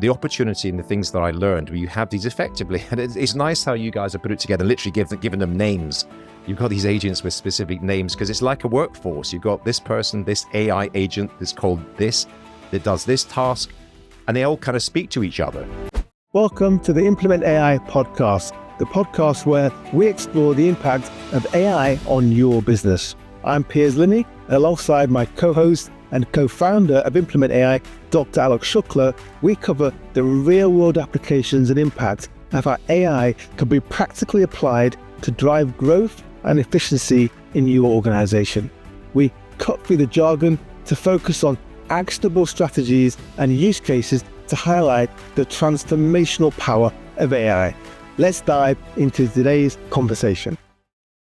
the opportunity and the things that I learned, where you have these effectively, and it's nice how you guys have put it together, literally given them names. You've got these agents with specific names because it's like a workforce. You've got this person, this AI agent that's called this, that does this task, and they all kind of speak to each other. Welcome to the Implement AI podcast, the podcast where we explore the impact of AI on your business. I'm Piers Linney, and alongside my co-host and co-founder of Implement AI, Dr. Aalok Shukla, we cover the real-world applications and impact of how AI can be practically applied to drive growth and efficiency in your organization. We cut through the jargon to focus on actionable strategies and use cases to highlight the transformational power of AI. Let's dive into today's conversation.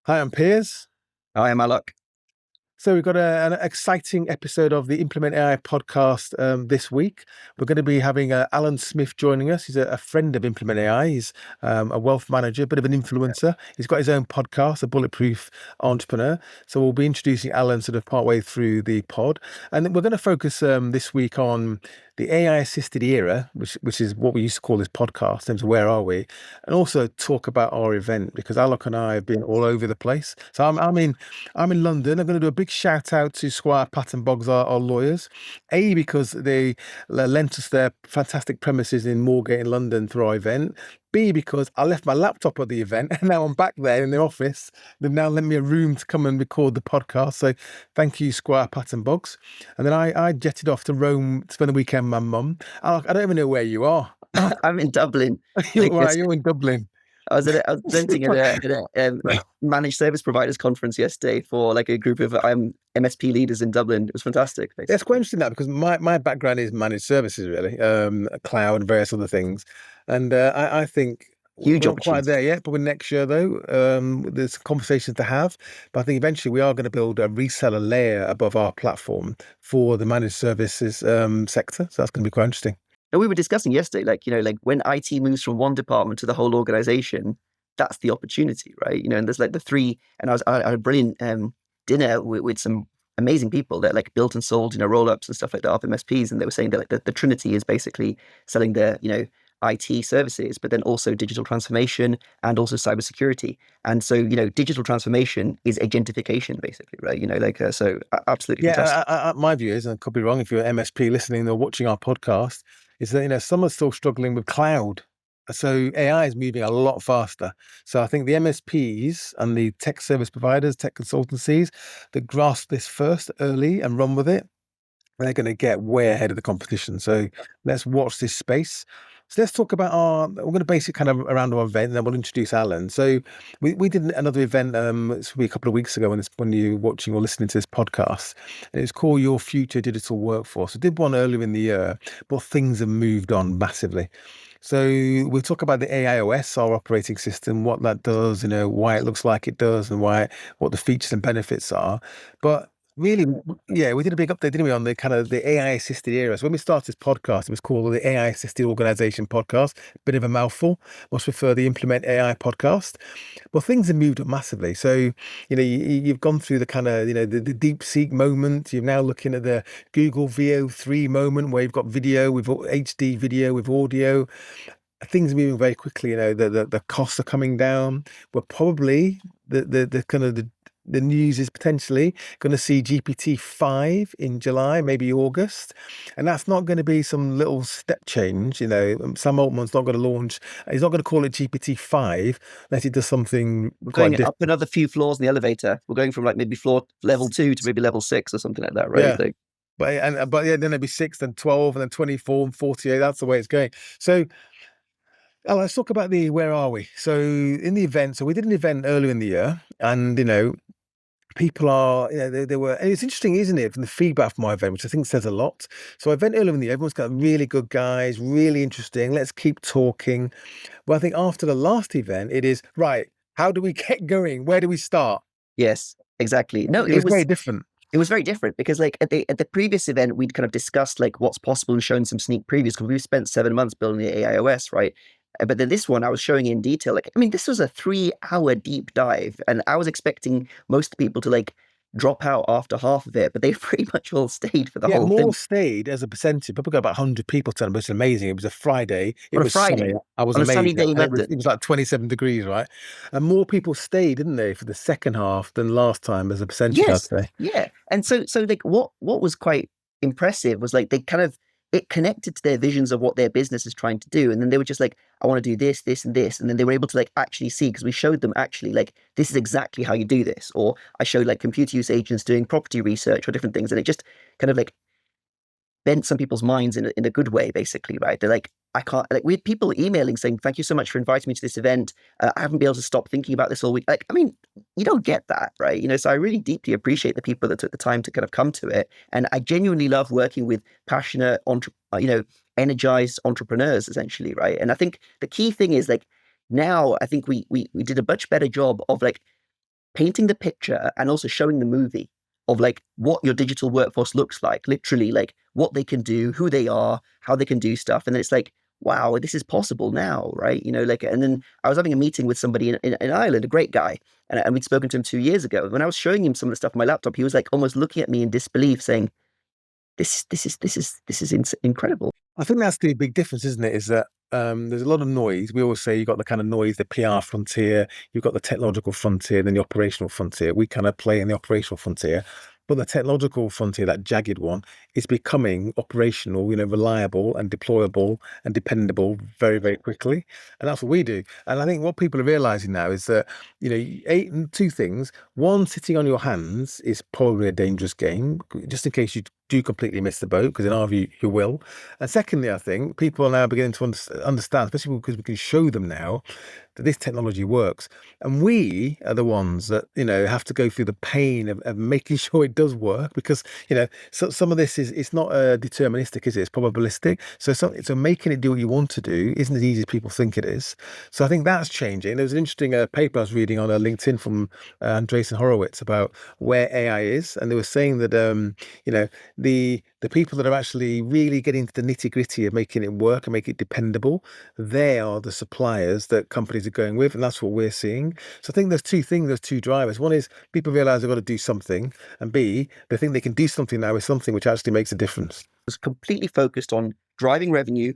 Hi, I'm Piers. Hi, I'm Aalok. So we've got an exciting episode of the Implement AI podcast this week. We're going to be having Alan Smith joining us. He's a friend of Implement AI. He's a wealth manager, a bit of an influencer. He's got his own podcast, A Bulletproof Entrepreneur. So we'll be introducing Alan sort of partway through the pod. And we're going to focus this week on the AI-assisted era, which is what we used to call this podcast, in terms of where are we, and also talk about our event, because Aalok and I have been all over the place. So I'm in London. I'm going to do a big shout out to Squire Patton Boggs, our lawyers, because they lent us their fantastic premises in Moorgate in London for our event. B, because I left my laptop at the event and now I'm back there in the office. They've now lent me a room to come and record the podcast. So thank you, Squire Patton Boggs. And then I jetted off to Rome to spend the weekend with my mum. I don't even know where you are. I'm in Dublin. You're in Dublin. I was presenting at a managed service providers conference yesterday for like a group of MSP leaders in Dublin. It was fantastic. Basically. It's quite interesting that, because my background is managed services, really, cloud and various other things. And I think huge we're not quite there yet, but next year though, there's conversations to have. But I think eventually we are going to build a reseller layer above our platform for the managed services sector. So that's going to be quite interesting. And we were discussing yesterday, like when IT moves from one department to the whole organization, that's the opportunity, right? And there's like the three, and I had a brilliant dinner with some amazing people that like built and sold, roll-ups and stuff like that of MSPs. And they were saying that like the trinity is basically selling their, IT services, but then also digital transformation and also cybersecurity. And so, digital transformation is agentification, basically, right? So absolutely fantastic. My view is, and I could be wrong if you're an MSP listening or watching our podcast, is that, some are still struggling with cloud. So AI is moving a lot faster. So I think the MSPs and the tech service providers, tech consultancies that grasp this first early and run with it, they're going to get way ahead of the competition. So let's watch this space. So let's talk about we're going to base it kind of around our event, and then we'll introduce Alan. So we did another event a couple of weeks ago when you were watching or listening to this podcast, and it was called Your Future Digital Workforce. We did one earlier in the year, but things have moved on massively. So we'll talk about the AIOS, our operating system, what that does, why it looks like it does, and what the features and benefits are. But really, yeah, we did a big update, didn't we, on the kind of the AI-assisted era. So when we started this podcast, it was called the AI-assisted organization podcast. Bit of a mouthful. Much prefer the Implement AI podcast. Well, things have moved up massively. So, you've gone through the kind of, the DeepSeek moment. You're now looking at the Google VO3 moment, where you've got video with HD video with audio. Things are moving very quickly. The costs are coming down. We're probably the kind of the news is potentially going to see GPT-5 in July, maybe August. And that's not going to be some little step change. Sam Altman's not going to launch. He's not going to call it GPT-5 unless he does something We're quite going different. up another few floors in the elevator. We're going from like maybe floor level 2 to maybe level 6 or something like that, right? Yeah. But then there'll be 6, then 12, and then 24 and 48. That's the way it's going. So let's talk about where are we? So in the event, so we did an event earlier in the year, and people are, they were, and it's interesting, isn't it, from the feedback from my event, which I think says a lot. So I event earlier in the year, everyone's got really good guys, really interesting. Let's keep talking. Well, I think after the last event, it is right. How do we get going? Where do we start? Yes, exactly. No, it was very different. It was very different because like at the previous event, we'd kind of discussed like what's possible and shown some sneak previews because we've spent 7 months building the AIOS, right? But then this one, I was showing in detail. Like, I mean, this was a 3-hour deep dive, and I was expecting most people to like drop out after half of it, but they pretty much all stayed for the whole more thing. stayed as a percentage. People got about 100 people to them. It was amazing. It was a Friday. It On a was Friday, sunny. I was on a amazed. sunny day in And London. it was like 27 degrees, right? And more people stayed, didn't they, for the second half than last time as a percentage, I'd Yes, say. yeah. And so like what was quite impressive was like they kind of it connected to their visions of what their business is trying to do. And then they were just like, I want to do this, this, and this. And then they were able to like actually see, because we showed them actually like, this is exactly how you do this. Or I showed like computer use agents doing property research or different things. And it just kind of like bent some people's minds in a good way, basically, right? They're like, I can't, like we had people emailing saying, thank you so much for inviting me to this event. I haven't been able to stop thinking about this all week. Like, I mean, you don't get that, right? So I really deeply appreciate the people that took the time to kind of come to it. And I genuinely love working with passionate, energized entrepreneurs, essentially, right? And I think the key thing is like, now I think we did a much better job of like painting the picture and also showing the movie of like what your digital workforce looks like, literally like what they can do, who they are, how they can do stuff. And then it's like, wow, this is possible now, right? And then I was having a meeting with somebody in Ireland, a great guy, and we'd spoken to him 2 years ago. When I was showing him some of the stuff on my laptop, he was like almost looking at me in disbelief, saying, "This is incredible." I think that's the big difference, isn't it? Is that there's a lot of noise. We always say you've got the kind of noise, the PR frontier, you've got the technological frontier, then the operational frontier. We kind of play in the operational frontier. But the technological frontier, that jagged one, is becoming operational, reliable and deployable and dependable very, very quickly. And that's what we do. And I think what people are realizing now is that, two things. One, sitting on your hands is probably a dangerous game, just in case you do completely miss the boat, because in our view, you will. And secondly, I think people are now beginning to understand, especially because we can show them now that this technology works. And we are the ones that, have to go through the pain of making sure it does work, because, some of this it's not deterministic, is it? It's probabilistic. So making it do what you want to do isn't as easy as people think it is. So I think that's changing. There was an interesting paper I was reading on LinkedIn from Andreessen Horowitz about where AI is. And they were saying that, the people that are actually really getting into the nitty-gritty of making it work and make it dependable, they are the suppliers that companies are going with, and that's what we're seeing. So I think there's two things, there's two drivers. One is people realize they've got to do something, and B, they think they can do something now with something which actually makes a difference. Was completely focused on driving revenue,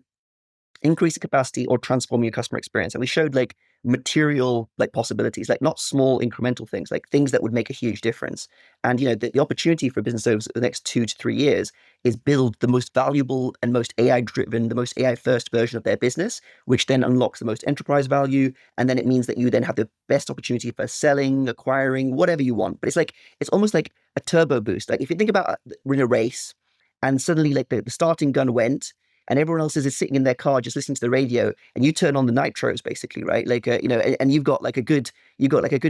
increasing capacity, or transforming your customer experience. And we showed like material like possibilities, like not small incremental things, like things that would make a huge difference. And the opportunity for business owners the next 2 to 3 years is build the most valuable and most AI driven, the most AI first version of their business, which then unlocks the most enterprise value. And then it means that you then have the best opportunity for selling, acquiring, whatever you want. But it's almost like a turbo boost. Like if you think about we're in a race and suddenly like the starting gun went, and everyone else is sitting in their car just listening to the radio, and you turn on the nitros, basically, right? Like, and you've got like a good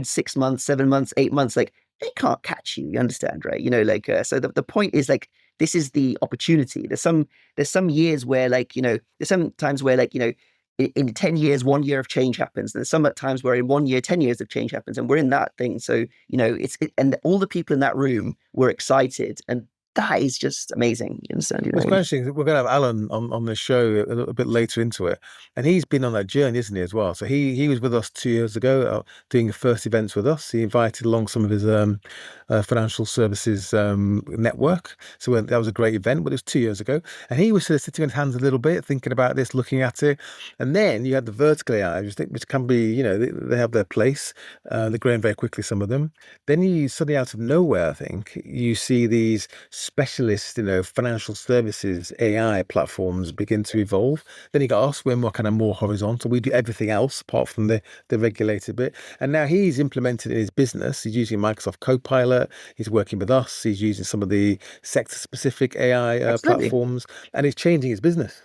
6 months, 7 months, 8 months, like they can't catch you. You understand, right? So the point is like, this is the opportunity. There's some years where like, there's some times where like, in 10 years, 1 year of change happens. And there's some times where in 1 year, 10 years of change happens, and we're in that thing. So, and all the people in that room were excited, and that is just amazing. You understand? It's quite interesting. We're going to have Alan on the show a little bit later into it, and he's been on that journey, isn't he, as well? So he was with us 2 years ago, doing the first events with us. He invited along some of his financial services network. So that was a great event, but it was 2 years ago, and he was sort of sitting on his hands a little bit, thinking about this, looking at it, and then you had the vertical AI, which can be, they have their place. They're growing very quickly, some of them. Then you suddenly, out of nowhere, I think you see these specialist, financial services AI platforms begin to evolve. Then you got us, we're more horizontal. We do everything else apart from the regulated bit. And now he's implemented in his business. He's using Microsoft Copilot. He's working with us. He's using some of the sector-specific AI platforms, and he's changing his business.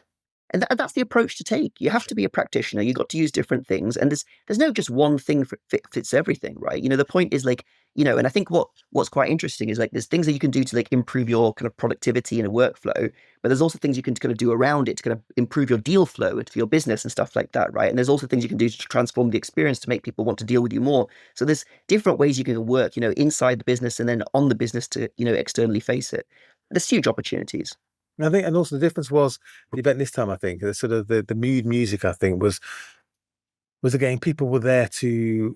And that's the approach to take. You have to be a practitioner. You've got to use different things. And there's no just one thing fits everything, right? The point is like, and I think what's quite interesting is like there's things that you can do to like improve your kind of productivity and a workflow, but there's also things you can kind of do around it to kind of improve your deal flow for your business and stuff like that, right? And there's also things you can do to transform the experience to make people want to deal with you more. So there's different ways you can work, inside the business and then on the business to, externally face it. There's huge opportunities. I think, and also the difference was the event this time, I think, the sort of the mood music, I think, was again, people were there to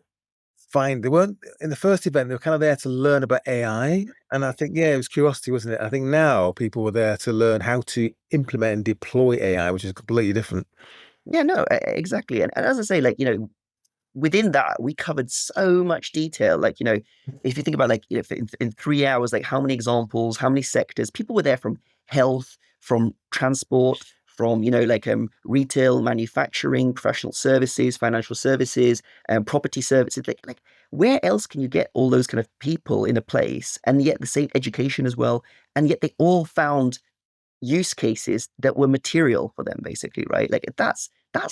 find, they weren't in the first event, they were kind of there to learn about AI. And I think, yeah, it was curiosity, wasn't it? I think now people were there to learn how to implement and deploy AI, which is completely different. Yeah, no, exactly. And as I say, like, within that, we covered so much detail. Like, if you think about, like, in 3 hours, like, how many examples, how many sectors, people were there from health, from transport, from, retail, manufacturing, professional services, financial services, property services. Like, where else can you get all those kind of people in a place, and yet the same education as well? And yet they all found use cases that were material for them, basically, right? Like, that's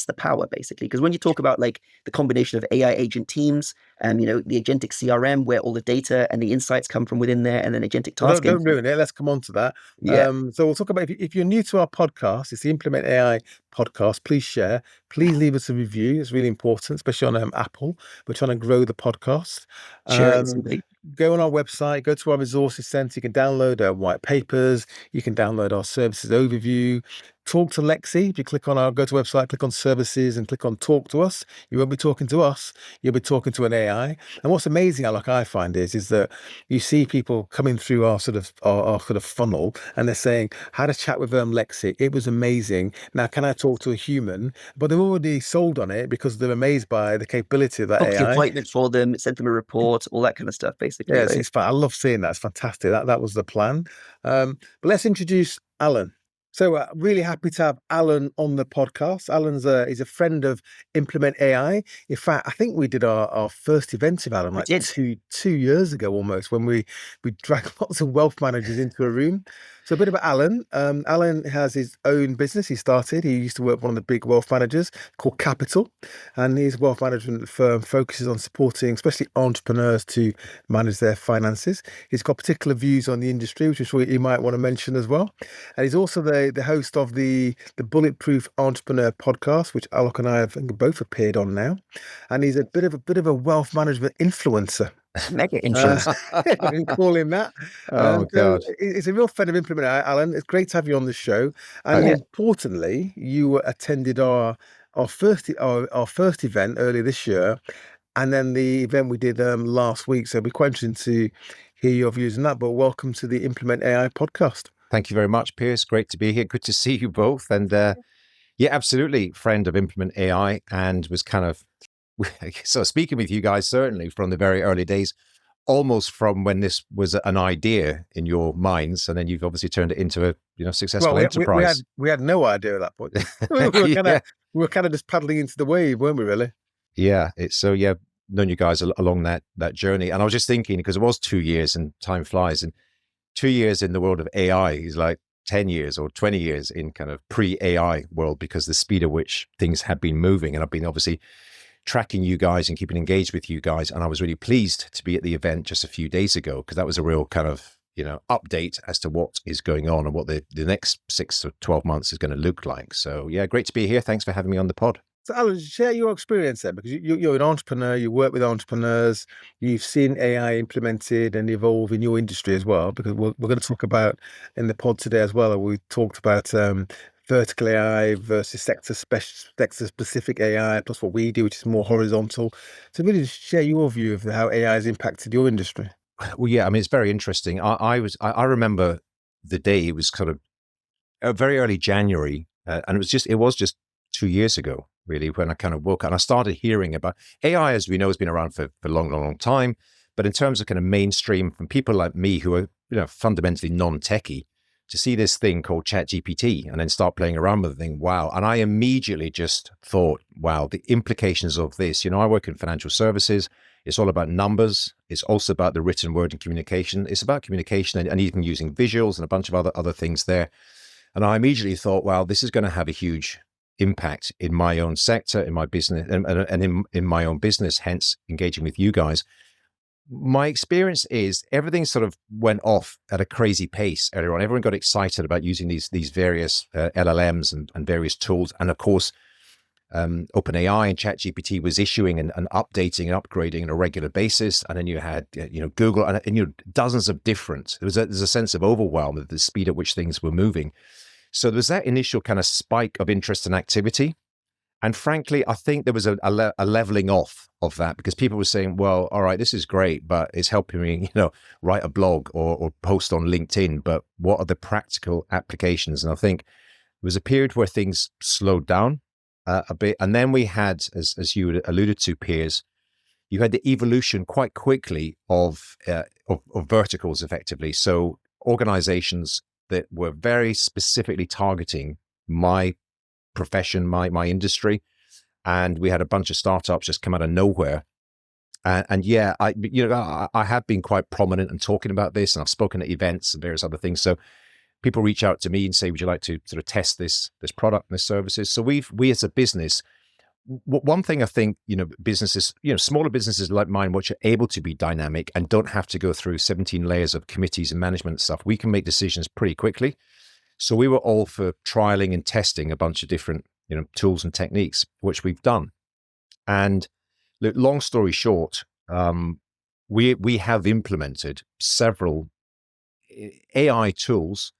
the power, basically. Because when you talk about, like, the combination of AI agent teams and, the agentic CRM, where all the data and the insights come from within there, and then agentic Well, tasking. don't ruin it. Let's come on to that. Yeah, So we'll talk about, if you're new to our podcast, it's the Implement AI podcast. Please share. Please leave us a review. It's really important, especially on Apple. We're trying to grow the podcast. share it. Go on our website, go to our resources center. You can download our white papers. You can download our services overview. Talk to Lexi. If you click on our go to website, click on services and click on talk to us, you won't be talking to us. You'll be talking to an AI. And what's amazing, Aalok, I find is that you see people coming through our sort of funnel, and they're saying, had a chat with Lexi. It was amazing. Now, can I talk to a human? But they're already sold on it because they're amazed by the capability of that Book the AI. appointment for them, send them a report, all that kind of stuff, basically. Yeah, right? it's fun. I love seeing that. It's fantastic. That was the plan. But let's introduce Alan. So really happy to have Alan on the podcast. Alan's he's a friend of Implement AI. In fact, I think we did our first event with Alan like two years ago almost, when we dragged lots of wealth managers into a room. So a bit about Alan. Alan has his own business. He used to work for one of the big wealth managers called Capital, and his wealth management firm focuses on supporting especially entrepreneurs to manage their finances. He's got particular views on the industry, which I'm sure you might want to mention as well. And he's also the host of the Bulletproof Entrepreneur podcast, which Aalok and I have both appeared on now. And he's a bit of a wealth management influencer. Mega influencer. We can call him that. Oh, God. It's a real friend of Implement AI, Alan. It's great to have you on the show. And more importantly, you attended our first event earlier this year, and then the event we did last week. So it'll be quite interesting to hear your views on that. But welcome to the Implement AI podcast. Thank you very much, Piers. Great to be here. Good to see you both. And yeah, absolutely, friend of Implement AI, and was kind of so speaking with you guys certainly from the very early days, almost from when this was an idea in your minds, and then you've obviously turned it into a successful enterprise. We had no idea at that point. we were kind of just paddling into the wave, weren't we? Really? Yeah. Known you guys along that journey, and I was just thinking, because it was 2 years and time flies, and 2 years in the world of AI is like 10 years or 20 years in kind of pre-AI world, because the speed at which things have been moving. And I've been obviously tracking you guys and keeping engaged with you guys. And I was really pleased to be at the event just a few days ago, because that was a real kind of, update as to what is going on and what the next 6 to 12 months is going to look like. So yeah, great to be here. Thanks for having me on the pod. So Alan, share your experience there, because you're an entrepreneur, you work with entrepreneurs, you've seen AI implemented and evolve in your industry as well, because we're going to talk about in the pod today as well. We talked about vertical AI versus sector-specific AI, plus what we do, which is more horizontal. So really just share your view of how AI has impacted your industry. Well, yeah, I mean, it's very interesting. I remember the day, it was kind of very early January, and it was just 2 years ago, really, when I kind of woke up and I started hearing about AI. As we know, has been around for a long time. But in terms of kind of mainstream, from people like me who are fundamentally non-techie, to see this thing called ChatGPT and then start playing around with the thing, wow. And I immediately just thought, wow, the implications of this. I work in financial services. It's all about numbers. It's also about the written word and communication. It's about communication and even using visuals and a bunch of other things there. And I immediately thought, wow, this is going to have a huge impact in my own sector, in my business, and in my own business, hence engaging with you guys. My experience is everything sort of went off at a crazy pace earlier on. Everyone got excited about using these various LLMs and various tools. And of course, OpenAI and ChatGPT was issuing and updating and upgrading on a regular basis. And then you had, Google and dozens of different, there's a sense of overwhelm at the speed at which things were moving. So there was that initial kind of spike of interest and activity. And frankly, I think there was a leveling off of that, because people were saying, well, all right, this is great, but it's helping me, write a blog or post on LinkedIn. But what are the practical applications? And I think there was a period where things slowed down a bit. And then we had, as you alluded to, Piers, you had the evolution quite quickly of verticals, effectively. So organizations that were very specifically targeting my profession, my industry, and we had a bunch of startups just come out of nowhere. And yeah, I have been quite prominent in talking about this, and I've spoken at events and various other things. So people reach out to me and say, "Would you like to sort of test this product and this services?" So we as a business, one thing I think, businesses, smaller businesses like mine, which are able to be dynamic and don't have to go through 17 layers of committees and management stuff, we can make decisions pretty quickly. So we were all for trialing and testing a bunch of different, tools and techniques, which we've done. And look, long story short, we have implemented several AI tools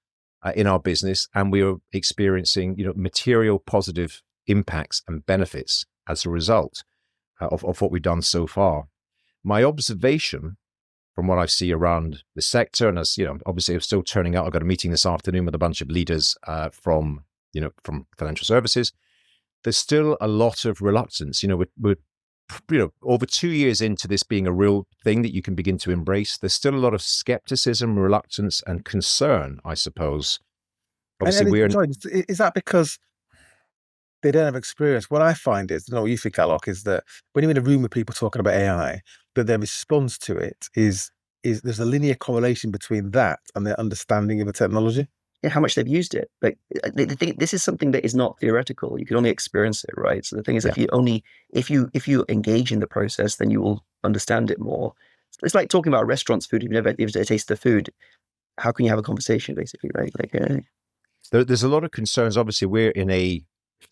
in our business, and we are experiencing, material positive impacts and benefits as a result of what we've done so far. My observation from what I see around the sector, and as obviously I'm still turning out, I've got a meeting this afternoon with a bunch of leaders from financial services. There's still a lot of reluctance. We're over 2 years into this being a real thing that you can begin to embrace. There's still a lot of skepticism, reluctance, and concern, I suppose. Obviously, is that because they don't have experience? What I find is, I don't know what you think, Aalok, is that when you're in a room with people talking about AI, that their response to it is there's a linear correlation between that and their understanding of the technology. Yeah, how much they've used it. Like, the thing, this is something that is not theoretical. You can only experience it, right? So the thing is, if you engage in the process, then you will understand it more. It's like talking about restaurants' food. If you've never tasted the food, how can you have a conversation, basically, right? There's a lot of concerns. Obviously, we're in a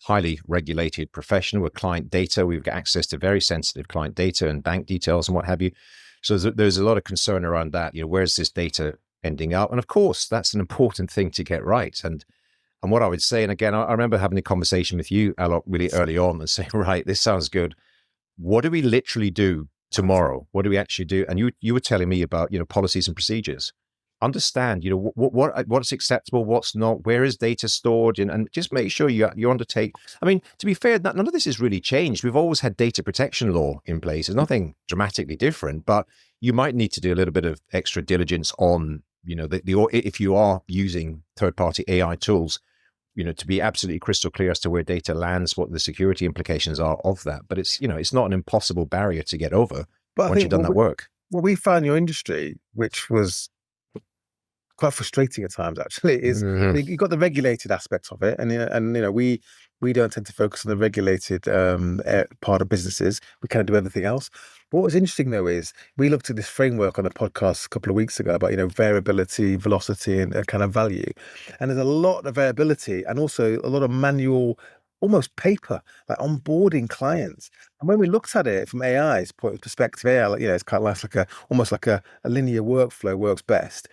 highly regulated profession with client data. We've got access to very sensitive client data and bank details and what have you. So there's a lot of concern around that. Where's this data ending up? And of course, that's an important thing to get right. And what I would say, and again, I remember having a conversation with you, Aalok, really early on and saying, right, this sounds good. What do we literally do tomorrow? What do we actually do? And you were telling me about, policies and procedures. Understand, what's acceptable, what's not, where is data stored, and just make sure you undertake. I mean, to be fair, none of this has really changed. We've always had data protection law in place. There's nothing dramatically different, but you might need to do a little bit of extra diligence on, if you are using third-party AI tools, to be absolutely crystal clear as to where data lands, what the security implications are of that. But it's, it's not an impossible barrier to get over once you've done that work. What we found in your industry, which was quite frustrating at times, actually, is you got the regulated aspect of it, and we don't tend to focus on the regulated part of businesses. We kind of do everything else. But what was interesting, though, is we looked at this framework on the podcast a couple of weeks ago about variability, velocity, and kind of value. And there's a lot of variability and also a lot of manual, almost paper, like onboarding clients. And when we looked at it from AI's perspective, AI, it's kind of almost like a linear workflow works best.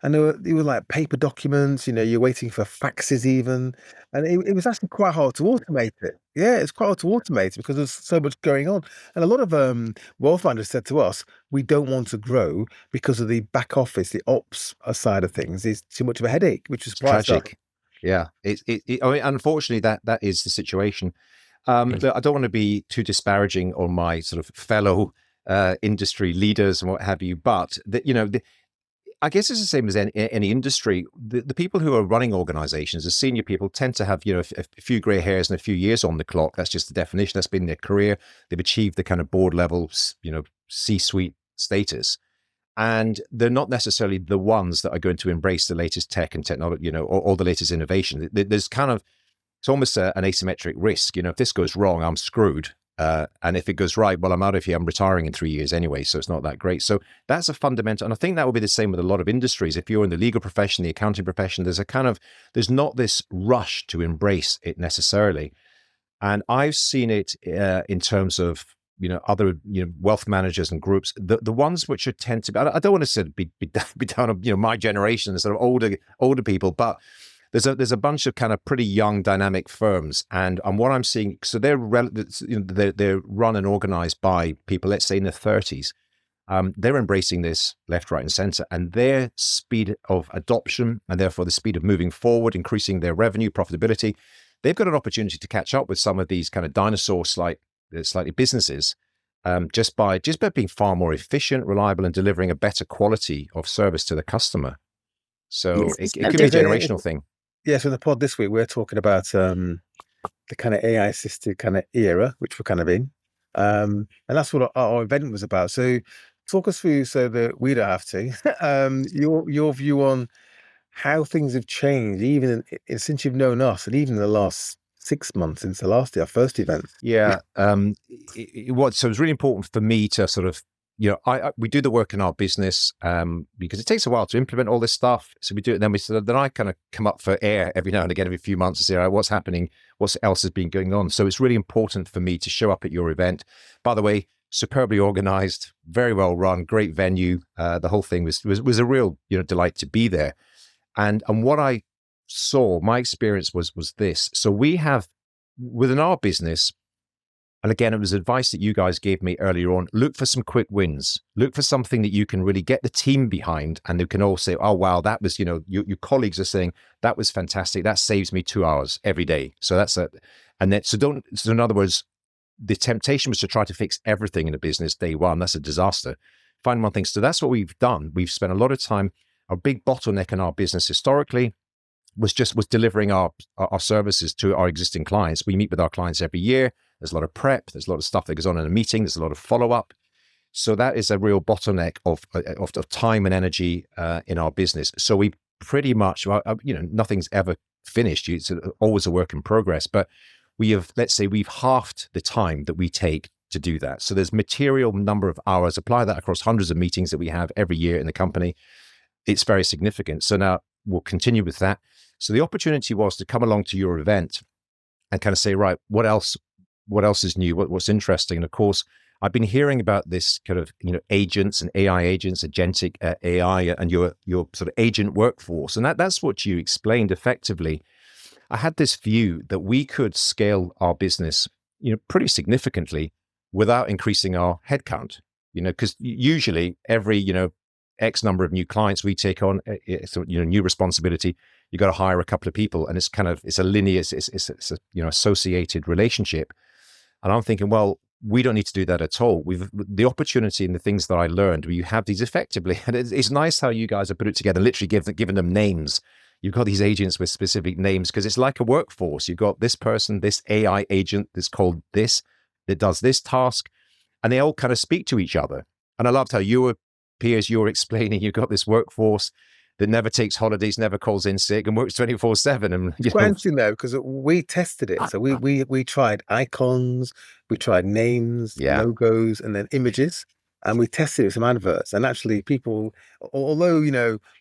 And it was like paper documents, you're waiting for faxes even. And it was actually quite hard to automate it. Yeah, it's quite hard to automate it because there's so much going on. And a lot of wealth managers said to us, we don't want to grow because of the back office, the ops side of things is too much of a headache, which is quite tragic. Yeah, I mean, unfortunately, that is the situation. But I don't want to be too disparaging on my sort of fellow industry leaders and what have you. But I guess it's the same as any industry. The people who are running organizations, the senior people, tend to have a few gray hairs and a few years on the clock. That's just the definition. That's been their career. They've achieved the kind of board level, C-suite status. And they're not necessarily the ones that are going to embrace the latest tech and technology, or the latest innovation. There's kind of, it's almost an asymmetric risk. If this goes wrong, I'm screwed. And if it goes right, well, I'm out of here. I'm retiring in 3 years anyway, so it's not that great. So that's a fundamental, and I think that will be the same with a lot of industries. If you're in the legal profession, the accounting profession, there's not this rush to embrace it necessarily. And I've seen it in terms of other wealth managers and groups, the ones which tend to be, I don't want to say be down on my generation, the sort of older people, but there's a bunch of kind of pretty young dynamic firms, and what I'm seeing, so they're run and organized by people, let's say in their 30s. They're embracing this left, right, and center, and their speed of adoption, and therefore the speed of moving forward, increasing their revenue, profitability. They've got an opportunity to catch up with some of these kind of dinosaur slightly businesses, just by being far more efficient, reliable, and delivering a better quality of service to the customer. So Yes, it could be a generational thing. Yeah. So in the pod this week, we're talking about the kind of AI assisted kind of era, which we're kind of in. And that's what our event was about. So talk us through, so that we don't have to, your view on how things have changed, even since you've known us, and even in the last 6 months since the last our first event. Yeah. So it was really important for me to sort of, we do the work in our business because it takes a while to implement all this stuff. So we do it, and then I kind of come up for air every now and again, every few months, to say, all right, what's happening, what else has been going on. So it's really important for me to show up at your event. By the way, superbly organized, very well run, great venue. The whole thing was a real delight to be there. And what I saw, my experience was this. So we have within our business. And again, it was advice that you guys gave me earlier on. Look for some quick wins. Look for something that you can really get the team behind, and they can all say, oh, wow, that was, your colleagues are saying, that was fantastic. That saves me 2 hours every day. So so in other words, the temptation was to try to fix everything in a business day one. That's a disaster. Find one thing. So that's what we've done. We've spent a lot of time. Our big bottleneck in our business historically was delivering our services to our existing clients. We meet with our clients every year. There's a lot of prep. There's a lot of stuff that goes on in a meeting. There's a lot of follow-up. So that is a real bottleneck of time and energy in our business. So we pretty much, nothing's ever finished. It's always a work in progress. But we've halved the time that we take to do that. So there's material number of hours. Apply that across hundreds of meetings that we have every year in the company. It's very significant. So now we'll continue with that. So the opportunity was to come along to your event and kind of say, right, what else is new? What's interesting? And of course, I've been hearing about this kind of, agents and AI agents, agentic AI, and your sort of agent workforce. And that's what you explained effectively. I had this view that we could scale our business, pretty significantly without increasing our headcount, because usually every, X number of new clients we take on, new responsibility, you got to hire a couple of people, and it's a linear, it's a, associated relationship. And I'm thinking, well, we don't need to do that at all. The opportunity and the things that I learned, where you have these effectively, and it's nice how you guys have put it together, literally given them names. You've got these agents with specific names, because it's like a workforce. You've got this person, this AI agent that's called this, that does this task, and they all kind of speak to each other. And I loved how Piers, you were explaining, you've got this workforce that never takes holidays, never calls in sick, and works 24/7. And it's quite interesting though, because we tested it. So we tried icons, we tried names, logos, and then images, and we tested it with some adverts. And actually, people, although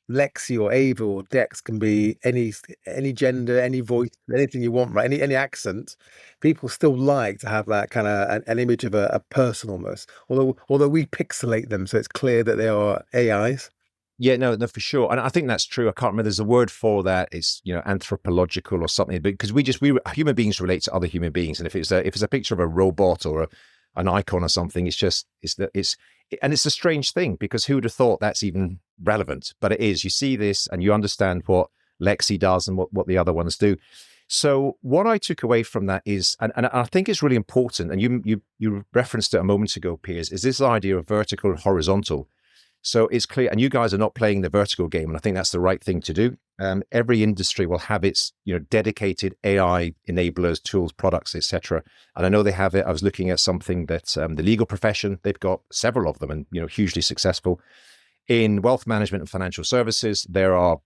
Lexi or Ava or Dex can be any gender, any voice, anything you want, right? Any accent, people still like to have that kind of an image of a person almost. Although we pixelate them, so it's clear that they are AIs. Yeah, no, for sure. And I think that's true. I can't remember. There's a word for that. It's, anthropological or something, because human beings relate to other human beings. And if it's a picture of a robot or an icon or something, and it's a strange thing, because who would have thought that's even relevant? But it is. You see this and you understand what Lexi does and what the other ones do. So what I took away from that is, and I think it's really important, and you referenced it a moment ago, Piers, is this idea of vertical and horizontal. So it's clear, and you guys are not playing the vertical game, and I think that's the right thing to do. Every industry will have its, dedicated AI enablers, tools, products, etc. And I know they have it. I was looking at something that the legal profession, they've got several of them, and hugely successful. In wealth management and financial services, there are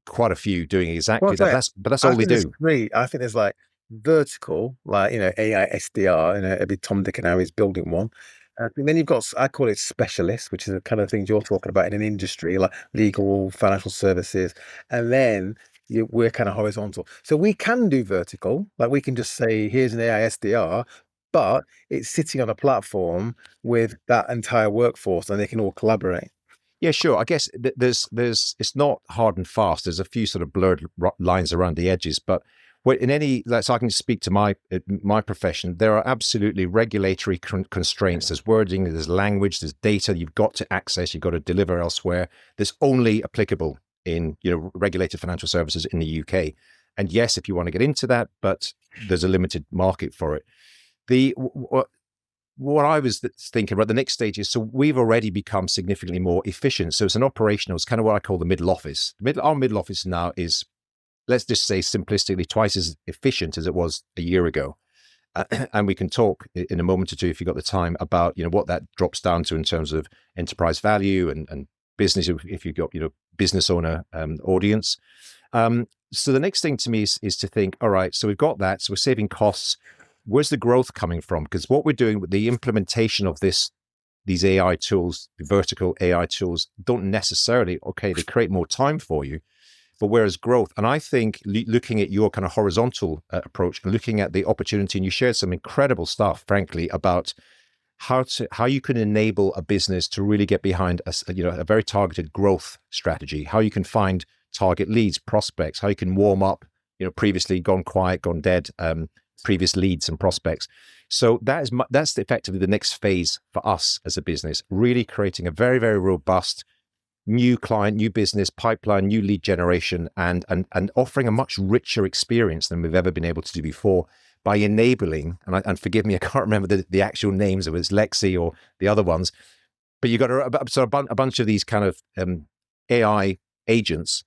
quite a few doing exactly that. But that's all they do. I think there's like vertical, like AI SDR, it'd be Tom, Dick, and Harry's building one. And then you've got, I call it specialists, which is the kind of things you're talking about in an industry like legal, financial services. And then we're kind of horizontal. So we can do vertical, like we can just say, here's an AI SDR, but it's sitting on a platform with that entire workforce and they can all collaborate. Yeah, sure. I guess there's it's not hard and fast. There's a few sort of blurred lines around the edges, but in any, so I can speak to my profession, there are absolutely regulatory constraints. There's wording, there's language, there's data you've got to access, you've got to deliver elsewhere. That's only applicable in regulated financial services in the UK. And yes, if you want to get into that, but there's a limited market for it. What I was thinking about the next stage is, so we've already become significantly more efficient. So it's an operational, it's kind of what I call the middle office. Our middle office now is, let's just say simplistically, twice as efficient as it was a year ago. And we can talk in a moment or two, if you've got the time, about what that drops down to in terms of enterprise value and business, if you've got business owner audience. So the next thing to me is to think, all right, so we've got that, so we're saving costs. Where's the growth coming from? Because what we're doing with the implementation of these AI tools, the vertical AI tools, don't necessarily, they create more time for you, but whereas growth, and I think looking at your kind of horizontal approach and looking at the opportunity, and you shared some incredible stuff, frankly, about how you can enable a business to really get behind a very targeted growth strategy, how you can find target leads, prospects, how you can warm up, previously gone quiet, gone dead, previous leads and prospects. So that's effectively the next phase for us as a business, really creating a very, very robust new client, new business pipeline, new lead generation, and offering a much richer experience than we've ever been able to do before by enabling, and forgive me, I can't remember the actual names, it was Lexi or the other ones, but you've got a bunch of these kind of AI agents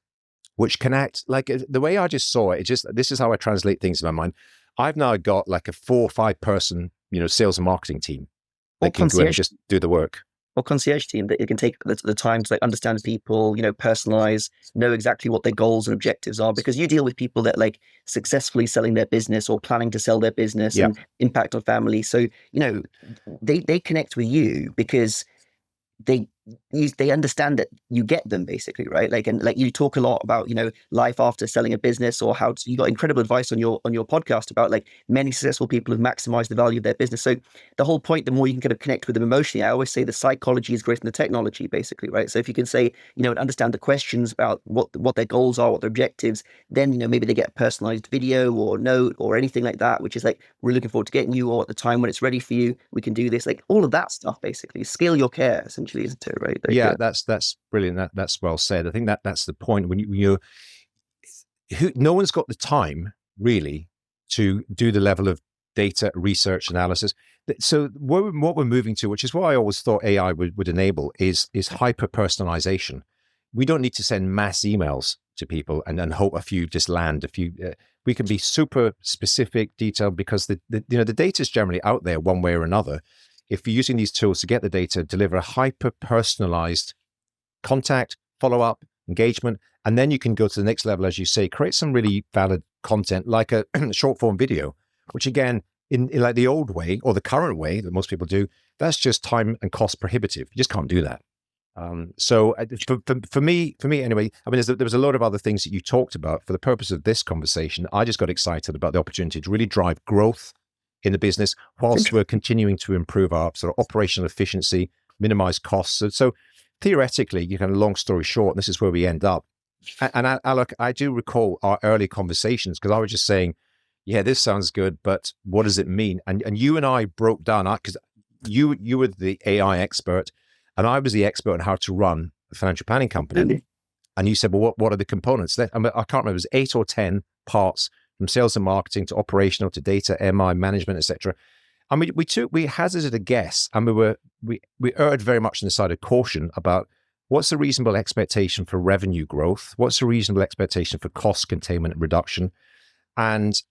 which can act like, the way I just saw it, this is how I translate things in my mind. I've now got like a 4 or 5 person, sales and marketing team that can go in and just do the work. Or concierge team that you can take the time to understand people, personalize, know exactly what their goals and objectives are, because you deal with people that successfully selling their business or planning to sell their business and impact on family. So, they connect with you because they understand that you get them, basically, right? And you talk a lot about life after selling a business, or you got incredible advice on your podcast about many successful people have maximized the value of their business. So the whole point, the more you can kind of connect with them emotionally, I always say the psychology is greater than the technology, basically, right? So if you can say understand the questions about what their goals are, what their objectives, then maybe they get a personalized video or note or anything like that, which is we're looking forward to getting you, or at the time when it's ready for you, we can do this. All of that stuff, basically scale your care, essentially, isn't it? Right? That's brilliant. That's well said. I think that's the point. When no one's got the time really to do the level of data research analysis. So what we're moving to, which is what I always thought AI would enable, is hyper-personalisation. We don't need to send mass emails to people and hope a few just land. We can be super specific, detailed, because the data is generally out there one way or another. If you're using these tools to get the data, deliver a hyper-personalized contact, follow-up, engagement, and then you can go to the next level, as you say, create some really valid content like a short-form video, which again, in like the old way or the current way that most people do, that's just time and cost prohibitive. You just can't do that. So for me anyway, I mean, there was a lot of other things that you talked about. For the purpose of this conversation, I just got excited about the opportunity to really drive growth in the business whilst we're continuing to improve our sort of operational efficiency, minimize costs. So theoretically, long story short, this is where we end up. And Aalok, I do recall our early conversations, because I was just saying, yeah, this sounds good, but what does it mean? And you and I broke down, because you were the AI expert and I was the expert on how to run a financial planning company. And you said, well, what are the components? I can't remember, it was 8 or 10 parts, from sales and marketing to operational to data, MI, management, etc. And we hazarded a guess, and we erred very much on the side of caution about what's the reasonable expectation for revenue growth, what's the reasonable expectation for cost containment and reduction, and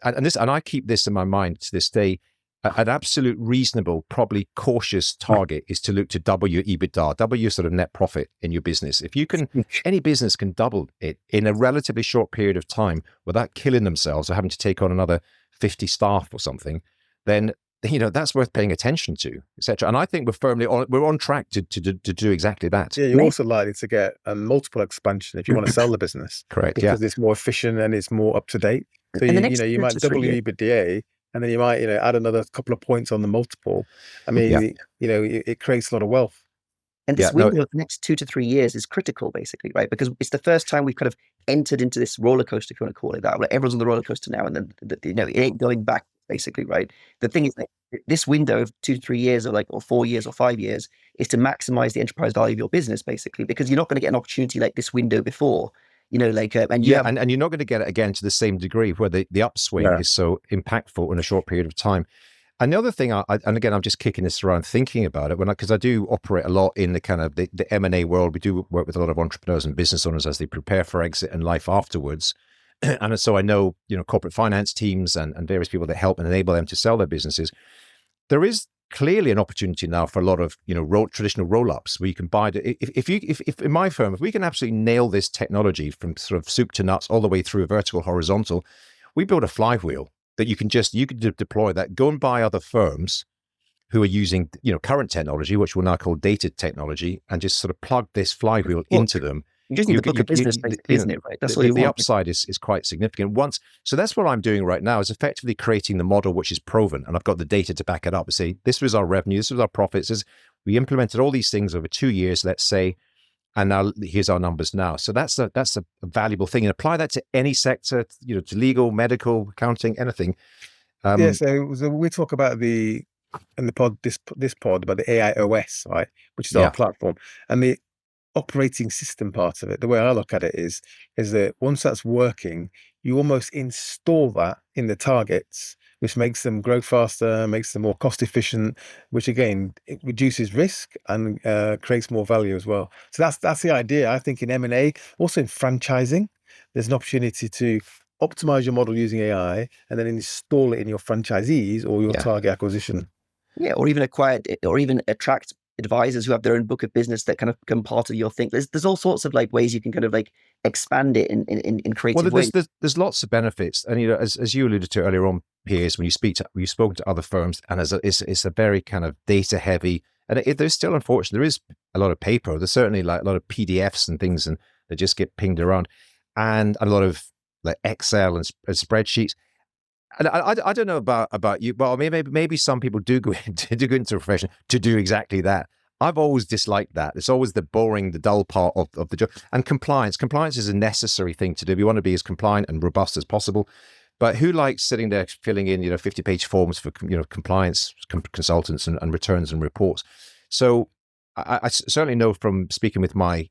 I keep this in my mind to this day. An absolute reasonable, probably cautious target is to look to double your EBITDA, double your sort of net profit in your business. If you can, any business can double it in a relatively short period of time without killing themselves or having to take on another 50 staff or something, then that's worth paying attention to, etc. And I think we're on track to do exactly that. Yeah, you're also likely to get a multiple expansion if you want to sell the business. Correct. Because it's more efficient and it's more up to date. So you might double your EBITDA. And then you might, add another couple of points on the multiple. I mean, it creates a lot of wealth. And this Yeah, no, window of the next 2 to 3 years is critical, basically, right? Because it's the first time we've kind of entered into this roller coaster, if you want to call it that. Like everyone's on the roller coaster now, and then it ain't going back, basically, right? The thing is, like, this window of 2 to 3 years, or 4 years, or 5 years, is to maximize the enterprise value of your business, basically, because you're not going to get an opportunity like this window before, and you yeah, have and you're not going to get it again to the same degree where the upswing is so impactful in a short period of time. And the other thing, and again, I'm just kicking this around thinking about it, because I do operate a lot in the kind of the M&A world. We do work with a lot of entrepreneurs and business owners as they prepare for exit and life afterwards. And so I know, corporate finance teams and various people that help and enable them to sell their businesses. There is clearly an opportunity now for a lot of, traditional roll-ups where you can buy it. If in my firm, if we can absolutely nail this technology from sort of soup to nuts all the way through vertical, horizontal, we build a flywheel that you can deploy that, go and buy other firms who are using, current technology, which we'll now call data technology, and just sort of plug this flywheel into them. You just need a book of business, basically, isn't it, right? That's all you want. The upside is quite significant. So that's what I'm doing right now, is effectively creating the model which is proven, and I've got the data to back it up and say, this was our revenue, this was our profits, we implemented all these things over 2 years, let's say, and now here's our numbers now. So that's a valuable thing, and apply that to any sector, to legal, medical, accounting, anything. So we talk about this pod about the AIOS, right, which is our platform, and the operating system part of it. The way I look at it is that once that's working, you almost install that in the targets, which makes them grow faster, makes them more cost efficient, which again, it reduces risk and creates more value as well. So that's the idea. I think in M&A, also in franchising, there's an opportunity to optimize your model using AI and then install it in your franchisees or your target acquisition. Yeah, or even attract advisors who have their own book of business that kind of become part of your thing. There's all sorts of ways you can kind of expand it in creative ways. There's lots of benefits, and as you alluded to earlier on, Piers, when you've spoken to other firms, and it's a very kind of data heavy, and there's still, unfortunately, there is a lot of paper. There's certainly a lot of PDFs and things, and they just get pinged around, and a lot of Excel and spreadsheets. And I don't know about you. Well, maybe some people do go into a profession to do exactly that. I've always disliked that. It's always the boring, the dull part of the job. And compliance is a necessary thing to do. We want to be as compliant and robust as possible. But who likes sitting there filling in 50-page forms for compliance consultants and returns and reports? So I certainly know from speaking with my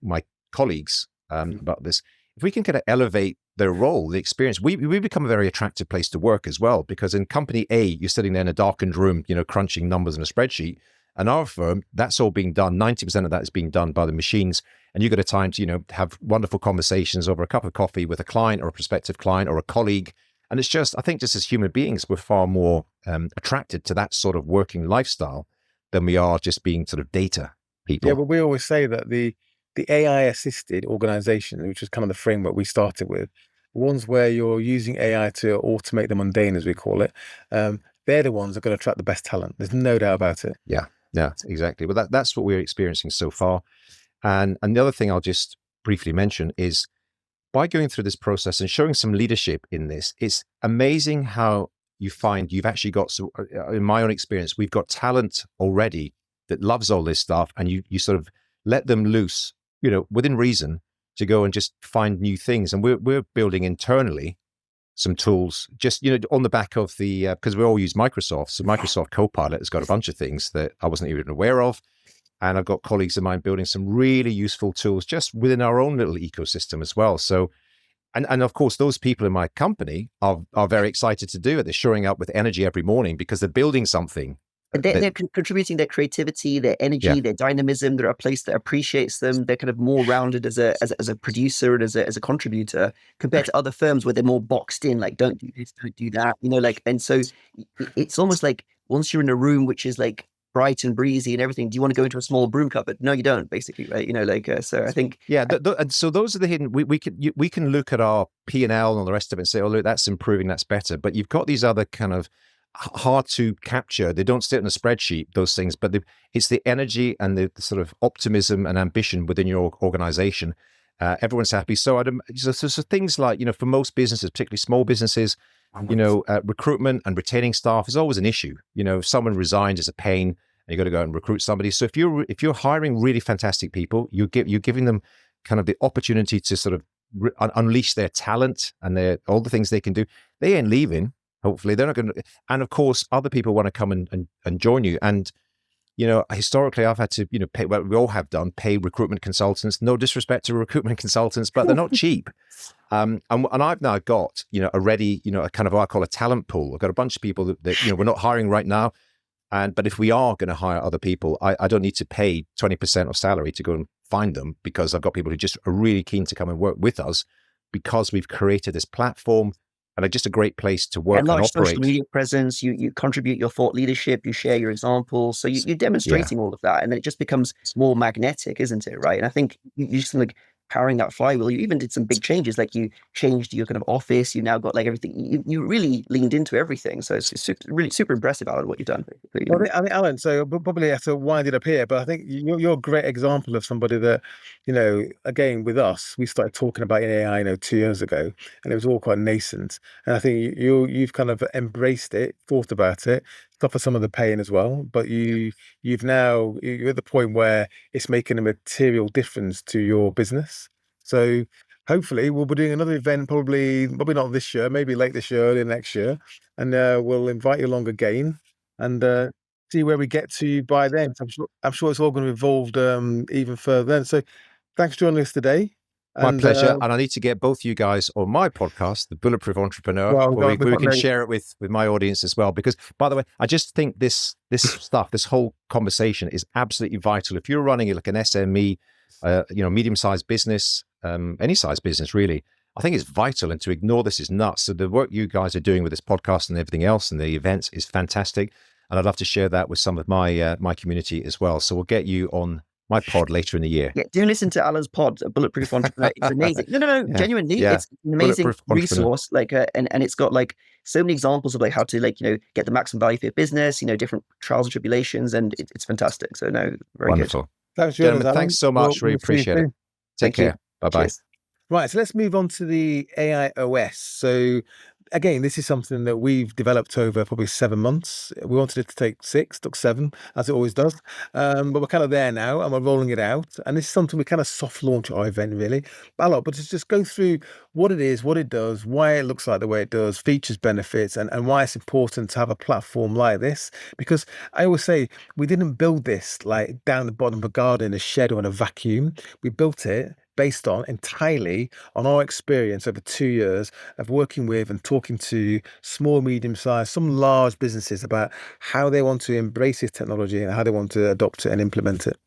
colleagues about this, if we can kind of elevate their role, the experience, we become a very attractive place to work as well. Because in company A, you're sitting there in a darkened room, crunching numbers in a spreadsheet. And our firm, that's all being done. 90% of that is being done by the machines. And you've got a time to, have wonderful conversations over a cup of coffee with a client or a prospective client or a colleague. And it's just, I think just as human beings, we're far more attracted to that sort of working lifestyle than we are just being sort of data people. Yeah, but we always say that the AI-assisted organization, which is kind of the framework we started with, ones where you're using AI to automate the mundane, as we call it, they're the ones that are going to attract the best talent. There's no doubt about it. Yeah, exactly. Well, that's what we're experiencing so far. And the other thing I'll just briefly mention is, by going through this process and showing some leadership in this, it's amazing how you find you've actually got, so in my own experience, we've got talent already that loves all this stuff, and you sort of let them loose, within reason, to go and just find new things. And we're building internally some tools, just, on the back of the, because we all use Microsoft. So Microsoft Copilot has got a bunch of things that I wasn't even aware of. And I've got colleagues of mine building some really useful tools just within our own little ecosystem as well. So, and of course, those people in my company are very excited to do it. They're showing up with energy every morning because they're building something. They're contributing their creativity, their energy, their dynamism. They're a place that appreciates them. They're kind of more rounded as a producer and as a contributor compared to other firms where they're more boxed in, like, don't do this, don't do that, and so it's almost like once you're in a room which is like bright and breezy and everything, do you want to go into a small broom cupboard? No, you don't, basically, right? So I think and so those are the hidden. We can look at our P&L and all the rest of it and say, oh look, that's improving, that's better. But you've got these other kind of hard to capture. They don't sit in a spreadsheet, those things, but it's the energy and the sort of optimism and ambition within your organization. Everyone's happy. So things like, for most businesses, particularly small businesses, recruitment and retaining staff is always an issue. If someone resigns, it's a pain, you got to go out and recruit somebody. So if you're hiring really fantastic people, you're giving them kind of the opportunity to sort of unleash their talent and all the things they can do. They ain't leaving. Hopefully they're not going to. And of course, other people want to come and join you. And historically, I've had to, pay. Well, we all have done pay recruitment consultants. No disrespect to recruitment consultants, but they're not cheap. And I've now got, a ready, a kind of what I call a talent pool. I've got a bunch of people that we're not hiring right now. But if we are going to hire other people, I don't need to pay 20% of salary to go and find them, because I've got people who just are really keen to come and work with us, because we've created this platform and it's just a great place to work and operate. Social media presence, you contribute your thought leadership, you share your examples. So you're demonstrating all of that, and then it just becomes more magnetic, isn't it? Right. And I think you just like powering that flywheel. You even did some big changes, like you changed your kind of office. You now got like everything. You really leaned into everything. So it's really super impressive, Alan, what you've done. Well, I think Alan, so probably have to wind it up here, but I think you're a great example of somebody that, again, with us, we started talking about AI, 2 years ago, and it was all quite nascent. And I think you've kind of embraced it, thought about it, suffered some of the pain as well, but you're at the point where it's making a material difference to your business. So hopefully we'll be doing another event, probably not this year, maybe late this year, early next year, and we'll invite you along again and see where we get to by then. I'm sure it's all going to evolve even further then. So thanks for joining us today. My pleasure. And I need to get both you guys on my podcast, The Bulletproof Entrepreneur, where we can share it with my audience as well. Because, by the way, I just think this stuff, this whole conversation is absolutely vital. If you're running like an SME, medium-sized business, any size business, really, I think it's vital. And to ignore this is nuts. So the work you guys are doing with this podcast and everything else and the events is fantastic. And I'd love to share that with some of my community as well. So we'll get you on my pod later in the year. Yeah, do listen to Alan's pod, Bulletproof Entrepreneur. It's amazing. No, genuinely, it's an amazing resource. Like, and it's got like so many examples of like how to get the maximum value for your business. Different trials and tribulations, and it's fantastic. So very wonderful. good. Thanks, gentlemen. Thanks so much. Really appreciate it. Take care. Bye bye. Right, so let's move on to the AIOS. So again, this is something that we've developed over probably 7 months. We wanted it to take 6, took 7, as it always does. But we're kind of there now and we're rolling it out. And this is something we kind of soft launch our event, really. But to just go through what it is, what it does, why it looks like the way it does, features, benefits, and why it's important to have a platform like this. Because I always say, we didn't build this like down the bottom of a garden, in a shed or in a vacuum. We built it based entirely on our experience over 2 years of working with and talking to small, medium-sized, some large businesses about how they want to embrace this technology and how they want to adopt it and implement it.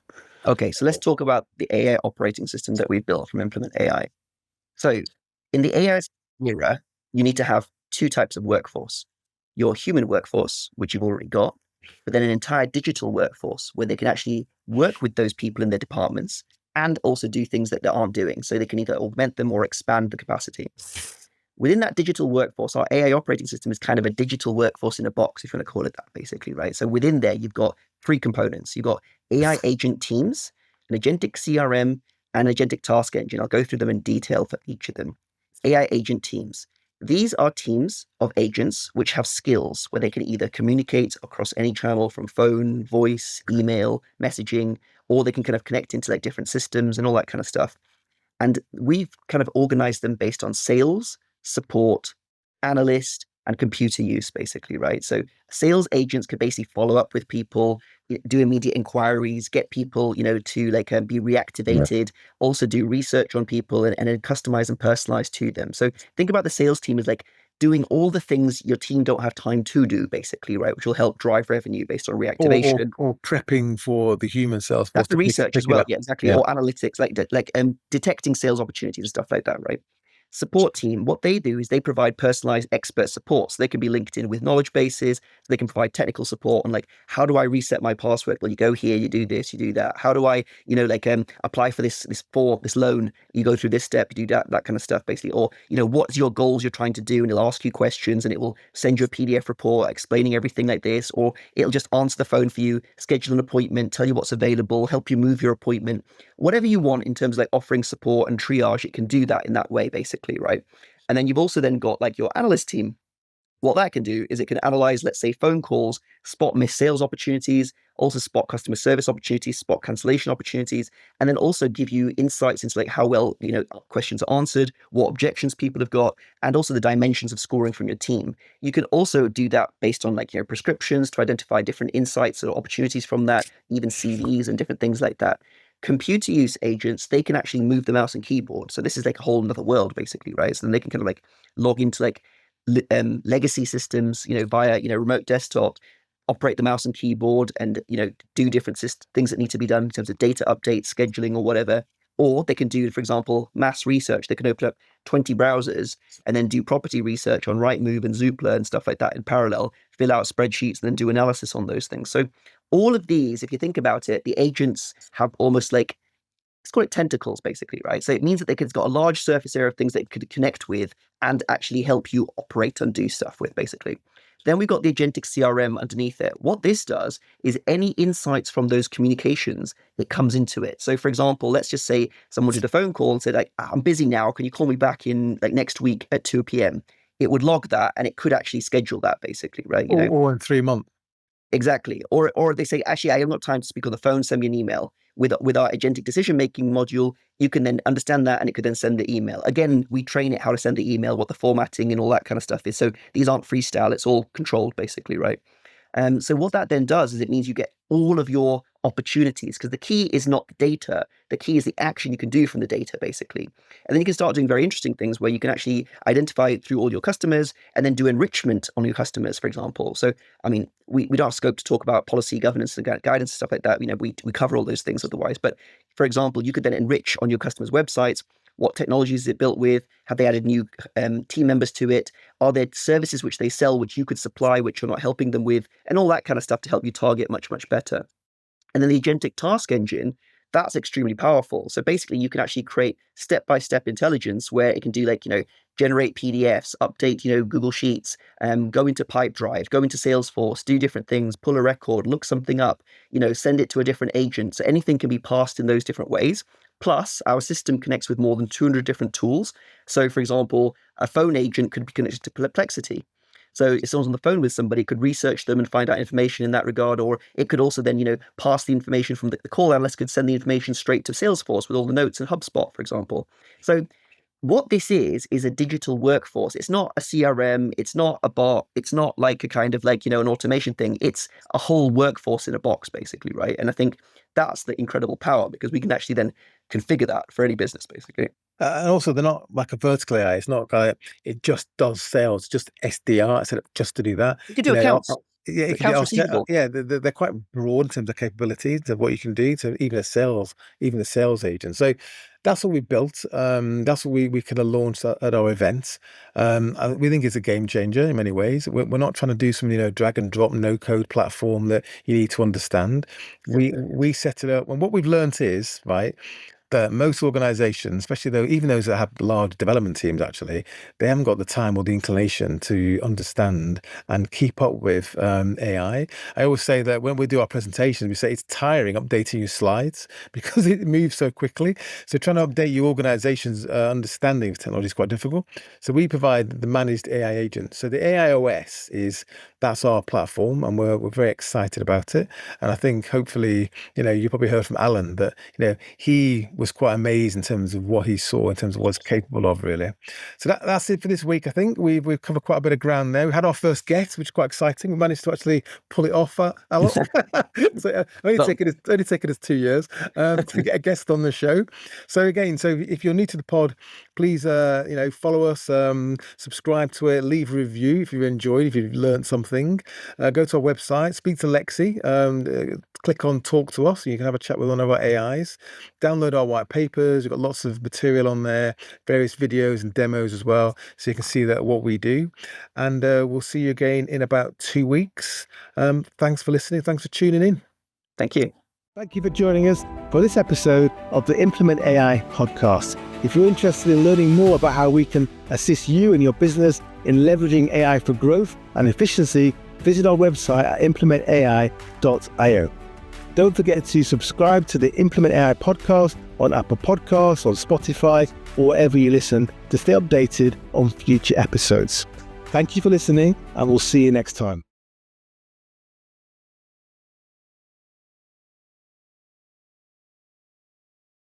Okay, so let's talk about the AI operating system that we've built from Implement AI. So in the AI era, you need to have 2 types of workforce. Your human workforce, which you've already got, but then an entire digital workforce where they can actually work with those people in their departments and also do things that they aren't doing. So they can either augment them or expand the capacity. Within that digital workforce, our AI operating system is kind of a digital workforce in a box, if you want to call it that, basically, right? So within there, you've got 3 components. You've got AI agent teams, an agentic CRM, and agentic task engine. I'll go through them in detail for each of them. AI agent teams. These are teams of agents which have skills where they can either communicate across any channel from phone, voice, email, messaging, or they can kind of connect into like different systems and all that kind of stuff. And we've kind of organized them based on sales, support, analyst, and computer use, basically, right? So sales agents could basically follow up with people, do immediate inquiries, get people, to like be reactivated, also do research on people and then customize and personalize to them. So think about the sales team as like doing all the things your team don't have time to do, basically, right? Which will help drive revenue based on reactivation. Or prepping for the human sales. That's the research as well. Yeah, exactly. Yeah. Or analytics, like detecting sales opportunities and stuff like that, right? Support team, what they do is they provide personalized expert support. So they can be linked in with knowledge bases. So they can provide technical support on like, how do I reset my password? Well, you go here, you do this, you do that. How do I, apply for this loan? You go through this step, you do that kind of stuff, basically. Or, what's your goals you're trying to do? And it'll ask you questions and it will send you a PDF report explaining everything like this. Or it'll just answer the phone for you, schedule an appointment, tell you what's available, help you move your appointment. Whatever you want in terms of like offering support and triage, it can do that in that way, basically. Right. And then you've also then got like your analyst team. What that can do is it can analyze, let's say, phone calls, spot missed sales opportunities, also spot customer service opportunities, spot cancellation opportunities, and then also give you insights into like how well, questions are answered, what objections people have got, and also the dimensions of scoring from your team. You can also do that based on prescriptions to identify different insights or opportunities from that, even CVs and different things like that. Computer use agents, they can actually move the mouse and keyboard. So this is like a whole other world, basically, right? So then they can kind of like log into legacy systems, via remote desktop, operate the mouse and keyboard, and do different things that need to be done in terms of data updates, scheduling, or whatever. Or they can do, for example, mass research. They can open up 20 browsers and then do property research on Rightmove and Zoopla and stuff like that in parallel, fill out spreadsheets, and then do analysis on those things. So all of these, if you think about it, the agents have almost like, let's call it tentacles, basically, right? So it means that it's got a large surface area of things that it could connect with and actually help you operate and do stuff with, basically. Then we've got the Agentic CRM underneath it. What this does is any insights from those communications, it comes into it. So for example, let's just say someone did a phone call and said, I'm busy now, can you call me back in next week at 2 p.m? It would log that and it could actually schedule that, basically, right? Or in 3 months. Exactly. Or they say, actually, I haven't got time to speak on the phone, send me an email. With our agentic decision-making module, you can then understand that and it could then send the email. Again, we train it how to send the email, what the formatting and all that kind of stuff is. So these aren't freestyle, it's all controlled, basically, right? So what that then does is it means you get all of your opportunities, because the key is not the data. The key is the action you can do from the data, basically. And then you can start doing very interesting things where you can actually identify through all your customers and then do enrichment on your customers, for example. So, I mean, we don't have scope to talk about policy, governance, and guidance and stuff like that. We cover all those things otherwise. But for example, you could then enrich on your customers' websites. What technologies is it built with? Have they added new team members to it? Are there services which they sell which you could supply which you're not helping them with? And all that kind of stuff to help you target much, much better. And then the Agentic Task Engine, that's extremely powerful. So basically, you can actually create step-by-step intelligence where it can do generate PDFs, update Google Sheets, go into Pipedrive, go into Salesforce, do different things, pull a record, look something up, send it to a different agent. So anything can be passed in those different ways. Plus, our system connects with more than 200 different tools. So, for example, a phone agent could be connected to Perplexity. So if someone's on the phone with somebody, it could research them and find out information in that regard, or it could also then, pass the information from the call analyst could send the information straight to Salesforce with all the notes in HubSpot, for example. So what this is a digital workforce. It's not a CRM. It's not a bot. It's not like a kind of an automation thing. It's a whole workforce in a box, basically, right? And I think that's the incredible power, because we can actually then configure that for any business, basically. And also, they're not like a vertical AI. It's not like it just does sales, just SDR instead of just to do that. You can do accounts. Yeah, accounts receivable. Yeah, they're quite broad in terms of capabilities of what you can do to even the sales agent. So that's what we built. That's what we kind of launched at our events. We think it's a game changer in many ways. We're not trying to do some drag and drop no code platform that you need to understand. We set it up, and what we've learned is that most organizations, especially even those that have large development teams, actually, they haven't got the time or the inclination to understand and keep up with AI. I always say that when we do our presentations, we say it's tiring updating your slides because it moves so quickly. So trying to update your organization's understanding of technology is quite difficult. So we provide the managed AI agent. So the AIOS that's our platform, and we're very excited about it. And I think hopefully, you probably heard from Alan that, he was quite amazed in terms of what he saw, in terms of what it's capable of, really. So that's it for this week. I think we've covered quite a bit of ground there. We had our first guest, which is quite exciting. We managed to actually pull it off, Aalok. So only taken us 2 years to get a guest on the show. So again, if you're new to the pod, please follow us, subscribe to it, leave a review if you've enjoyed, if you've learned something. Go to our website, speak to Lexi, click on Talk to Us, and you can have a chat with one of our AIs. Download our white papers. We've got lots of material on there, various videos and demos as well, so you can see what we do. And we'll see you again in about 2 weeks. Thanks for listening. Thanks for tuning in. Thank you. Thank you for joining us for this episode of the Implement AI podcast. If you're interested in learning more about how we can assist you and your business in leveraging AI for growth and efficiency, visit our website at implementai.io. Don't forget to subscribe to the Implement AI podcast on Apple Podcasts, on Spotify, or wherever you listen to stay updated on future episodes. Thank you for listening, and we'll see you next time.